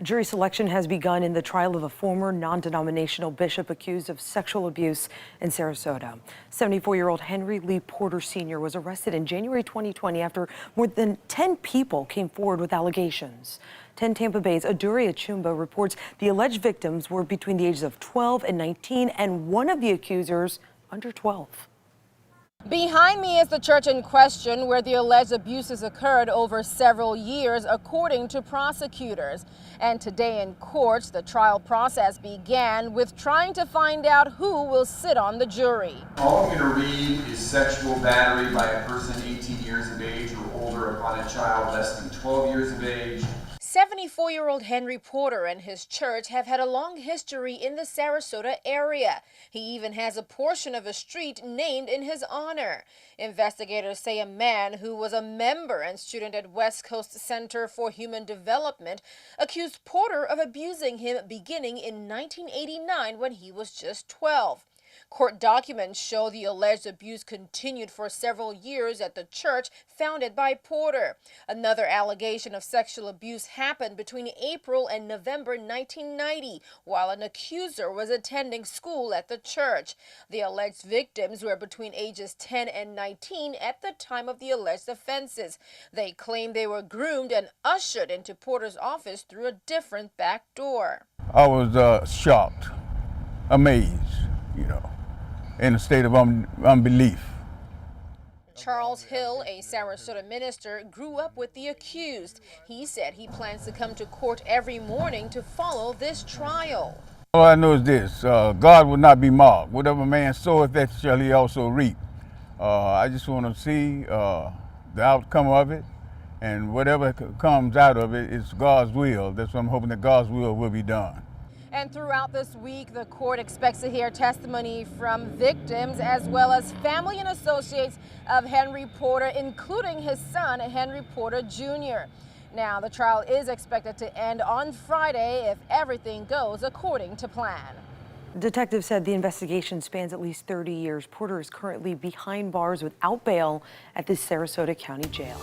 Jury selection has begun in the trial of a former non-denominational bishop accused of sexual abuse in Sarasota. 74-year-old Henry Lee Porter Sr. was arrested in January 2020 after more than 10 people came forward with allegations. 10 Tampa Bay's Aduri Achumba reports the alleged victims were between the ages of 12 and 19, and one of the accusers under 12. Behind me is the church in question where the alleged abuses occurred over several years, according to prosecutors. And today in court, the trial process began with trying to find out who will sit on the jury. All I'm going to read is sexual battery by a person 18 years of age or older upon a child less than 12 years of age. 74-year-old Henry Porter and his church have had a long history in the Sarasota area. He even has a portion of a street named in his honor. Investigators say a man who was a member and student at Westcoast Center for Human Development accused Porter of abusing him beginning in 1989 when he was just 12. Court documents show the alleged abuse continued for several years at the church founded by Porter. Another allegation of sexual abuse happened between April and November 1990 while an accuser was attending school at the church. The alleged victims were between ages 10 and 19 at the time of the alleged offenses. They claim they were groomed and ushered into Porter's office through a different back door. I was shocked, amazed, in a state of unbelief. Charles Hill, a Sarasota minister, grew up with the accused. He said he plans to come to court every morning to follow this trial. All I know is this, God will not be mocked. Whatever man soweth, that shall he also reap. I just want to see the outcome of it, and whatever comes out of it is God's will. That's what I'm hoping, that God's will be done. And throughout this week, the court expects to hear testimony from victims as well as family and associates of Henry Porter, including his son, Henry Porter Jr. Now, the trial is expected to end on Friday if everything goes according to plan. Detectives said the investigation spans at least 30 years. Porter is currently behind bars without bail at the Sarasota County Jail.